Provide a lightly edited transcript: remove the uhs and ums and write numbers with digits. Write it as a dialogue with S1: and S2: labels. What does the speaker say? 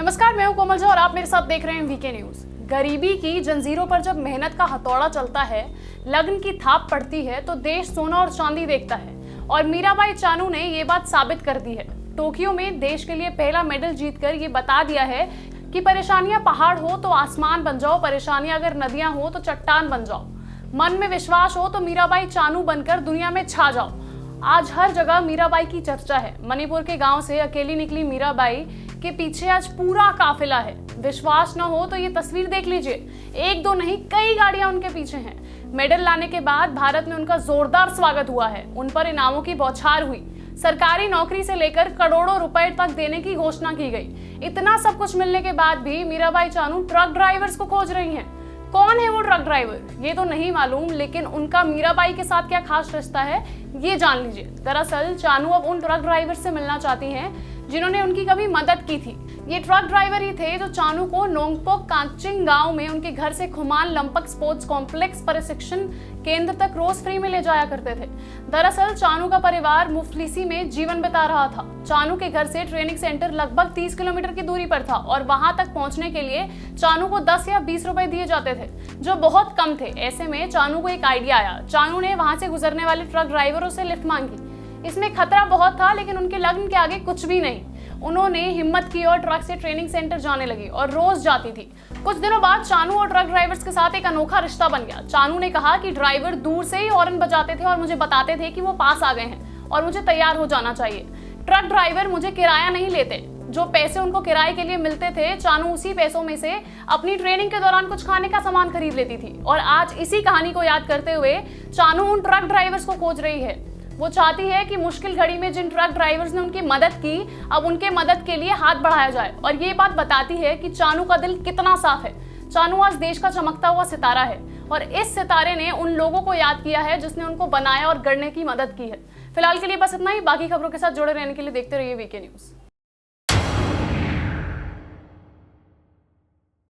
S1: नमस्कार, मैं हूं कोमल झा और आप मेरे साथ देख रहे हैं वीके न्यूज। गरीबी की जंजीरों पर जब मेहनत का हथौड़ा चलता है, लगन की थाप पड़ती है तो देश सोना और चांदी देखता है और मीराबाई चानू ने ये बात साबित कर दी है। टोक्यो में देश के लिए पहला मेडल जीतकर ये बता दिया है कि परेशानियां पहाड़ हो तो आसमान बन जाओ, परेशानियां अगर नदियां हो तो चट्टान बन जाओ, मन में विश्वास हो तो मीराबाई चानू बनकर दुनिया में छा जाओ। आज हर जगह मीराबाई की चर्चा है। मणिपुर के गांव से अकेली निकली मीराबाई के पीछे आज पूरा काफिला है। विश्वास न हो तो ये तस्वीर देख लीजिए, एक दो नहीं कई गाड़ियां उनके पीछे हैं। मेडल लाने के बाद भारत में उनका जोरदार स्वागत हुआ है। उन पर इनामों की बौछार हुई, सरकारी नौकरी से लेकर करोड़ों रुपए तक देने की घोषणा की गई। इतना सब कुछ मिलने के बाद भी मीराबाई चानू ट्रक ड्राइवर्स को खोज रही हैं। कौन है वो ट्रक ड्राइवर, ये तो नहीं मालूम, लेकिन उनका मीराबाई के साथ क्या खास रिश्ता है ये जान लीजिए। दरअसल चानू अब उन ट्रक ड्राइवर से मिलना चाहती हैं जिन्होंने उनकी कभी मदद की थी। ये ट्रक ड्राइवर ही थे जो चानू को नोंगपोक कांगचिंग गांव में उनके घर से खुमान लंपक स्पोर्ट्स कॉम्प्लेक्स प्रशिक्षण केंद्र तक रोज फ्री में ले जाया करते थे। दरअसल चानू का परिवार मुफलिसी में जीवन बिता रहा था। चानू के घर से ट्रेनिंग सेंटर लगभग 30 किलोमीटर की दूरी पर था और वहां तक पहुंचने के लिए चानू को 10 या 20 रुपए दिए जाते थे, जो बहुत कम थे। ऐसे में चानू को एक आइडिया आया। चानू ने वहां से गुजरने वाले ट्रक ड्राइवरों से लिफ्ट मांगी। इसमें खतरा बहुत था, लेकिन उनके लगन के आगे कुछ भी नहीं। उन्होंने हिम्मत की और ट्रक से ट्रेनिंग सेंटर जाने लगी और रोज जाती थी। कुछ दिनों बाद चानू और ट्रक ड्राइवर्स के साथ एक अनोखा रिश्ता बन गया। चानू ने कहा कि ड्राइवर दूर से ही हॉर्न बजाते थे और मुझे बताते थे कि वो पास आ गए हैं और मुझे तैयार हो जाना चाहिए। ट्रक ड्राइवर मुझे किराया नहीं लेते। जो पैसे उनको किराए के लिए मिलते थे, चानू उसी पैसों में से अपनी ट्रेनिंग के दौरान कुछ खाने का सामान खरीद लेती थी। और आज इसी कहानी को याद करते हुए चानू उन ट्रक ड्राइवर्स को खोज रही है। वो चाहती है कि मुश्किल घड़ी में जिन ट्रक ड्राइवर्स ने उनकी मदद की, अब उनके मदद के लिए हाथ बढ़ाया जाए। और ये बात बताती है कि चानू का दिल कितना साफ है। चानू आज देश का चमकता हुआ सितारा है और इस सितारे ने उन लोगों को याद किया है जिसने उनको बनाया और गढ़ने की मदद की है। फिलहाल के लिए बस इतना ही। बाकी खबरों के साथ जुड़े रहने के लिए देखते रहिए वीके न्यूज।